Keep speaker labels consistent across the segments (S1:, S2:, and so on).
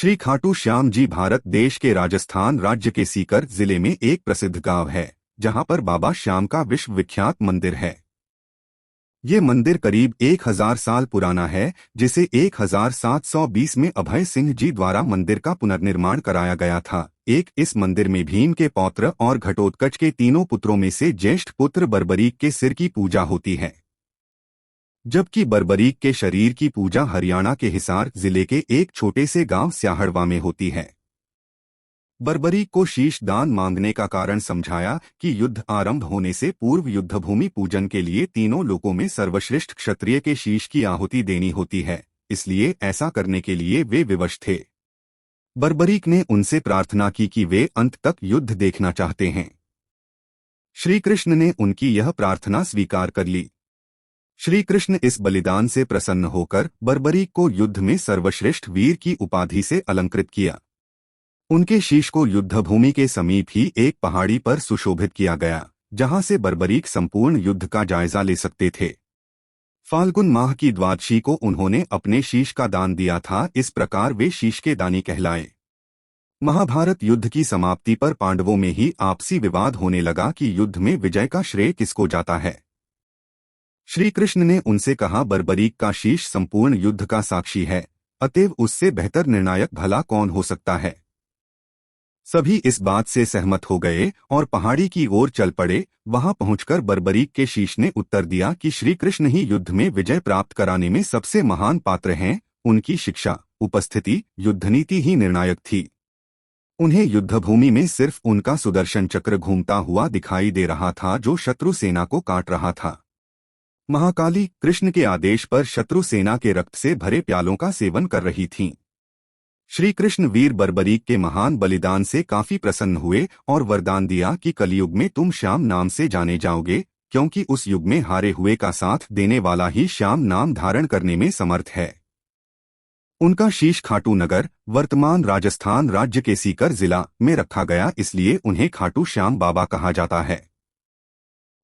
S1: श्री खाटू श्याम जी भारत देश के राजस्थान राज्य के सीकर जिले में एक प्रसिद्ध गांव है, जहां पर बाबा श्याम का विश्व विख्यात मंदिर है। ये मंदिर करीब 1000 साल पुराना है, जिसे 1720 में अभय सिंह जी द्वारा मंदिर का पुनर्निर्माण कराया गया था। इस मंदिर में भीम के पौत्र और घटोत्कच के तीनों पुत्रों में से ज्येष्ठ पुत्र बर्बरीक के सिर की पूजा होती है, जबकि बर्बरीक के शरीर की पूजा हरियाणा के हिसार जिले के एक छोटे से गांव स्याहड़वा में होती है। बर्बरीक को शीश दान मांगने का कारण समझाया कि युद्ध आरंभ होने से पूर्व युद्धभूमि पूजन के लिए तीनों लोकों में सर्वश्रेष्ठ क्षत्रिय के शीश की आहुति देनी होती है, इसलिए ऐसा करने के लिए वे विवश थे। बर्बरीक ने उनसे प्रार्थना की कि वे अंत तक युद्ध देखना चाहते हैं। श्री कृष्ण ने उनकी यह प्रार्थना स्वीकार कर ली। श्री कृष्ण इस बलिदान से प्रसन्न होकर बर्बरीक को युद्ध में सर्वश्रेष्ठ वीर की उपाधि से अलंकृत किया। उनके शीश को युद्धभूमि के समीप ही एक पहाड़ी पर सुशोभित किया गया, जहां से बर्बरीक संपूर्ण युद्ध का जायजा ले सकते थे। फाल्गुन माह की द्वादशी को उन्होंने अपने शीश का दान दिया था, इस प्रकार वे शीश के दानी कहलाए। महाभारत युद्ध की समाप्ति पर पांडवों में ही आपसी विवाद होने लगा कि युद्ध में विजय का श्रेय किसको जाता है। श्री कृष्ण ने उनसे कहा, बर्बरीक का शीश संपूर्ण युद्ध का साक्षी है, अतएव उससे बेहतर निर्णायक भला कौन हो सकता है। सभी इस बात से सहमत हो गए और पहाड़ी की ओर चल पड़े। वहां पहुंचकर बर्बरीक के शीश ने उत्तर दिया कि श्री कृष्ण ही युद्ध में विजय प्राप्त कराने में सबसे महान पात्र हैं। उनकी शिक्षा, उपस्थिति, युद्धनीति ही निर्णायक थी। उन्हें युद्धभूमि में सिर्फ उनका सुदर्शन चक्र घूमता हुआ दिखाई दे रहा था, जो शत्रु सेना को काट रहा था। महाकाली कृष्ण के आदेश पर शत्रु सेना के रक्त से भरे प्यालों का सेवन कर रही थीं। श्री कृष्ण वीर बर्बरीक के महान बलिदान से काफी प्रसन्न हुए और वरदान दिया कि कलयुग में तुम श्याम नाम से जाने जाओगे, क्योंकि उस युग में हारे हुए का साथ देने वाला ही श्याम नाम धारण करने में समर्थ है। उनका शीश खाटू नगर, वर्तमान राजस्थान राज्य के सीकर जिला में रखा गया, इसलिए उन्हें खाटू श्याम बाबा कहा जाता है।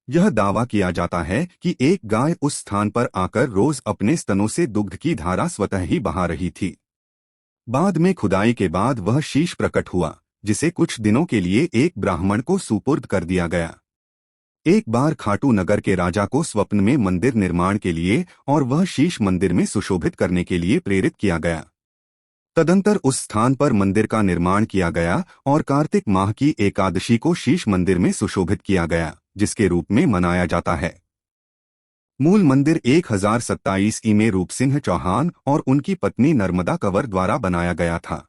S1: यह दावा किया जाता है कि एक गाय उस स्थान पर आकर रोज अपने स्तनों से दुग्ध की धारा स्वतः ही बहा रही थी। बाद में खुदाई के बाद वह शीश प्रकट हुआ, जिसे कुछ दिनों के लिए एक ब्राह्मण को सुपुर्द कर दिया गया। एक बार खाटू नगर के राजा को स्वप्न में मंदिर निर्माण के लिए और वह शीश मंदिर में सुशोभित करने के लिए प्रेरित किया गया। तदंतर उस स्थान पर मंदिर का निर्माण किया गया और कार्तिक माह की एकादशी को शीश मंदिर में सुशोभित किया गया, जिसके रूप में मनाया जाता है। मूल मंदिर 1027 में रूपसिंह चौहान और उनकी पत्नी नर्मदा कंवर द्वारा बनाया गया था।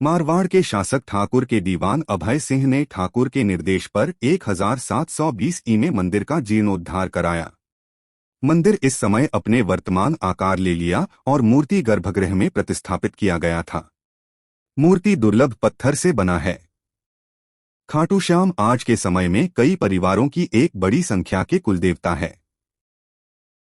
S1: मारवाड़ के शासक ठाकुर के दीवान अभय सिंह ने ठाकुर के निर्देश पर 1720 में मंदिर का जीर्णोद्धार कराया। मंदिर इस समय अपने वर्तमान आकार ले लिया और मूर्ति गर्भगृह में प्रतिस्थापित किया गया था। मूर्ति दुर्लभ पत्थर से बना है। खाटू श्याम आज के समय में कई परिवारों की एक बड़ी संख्या के कुलदेवता है।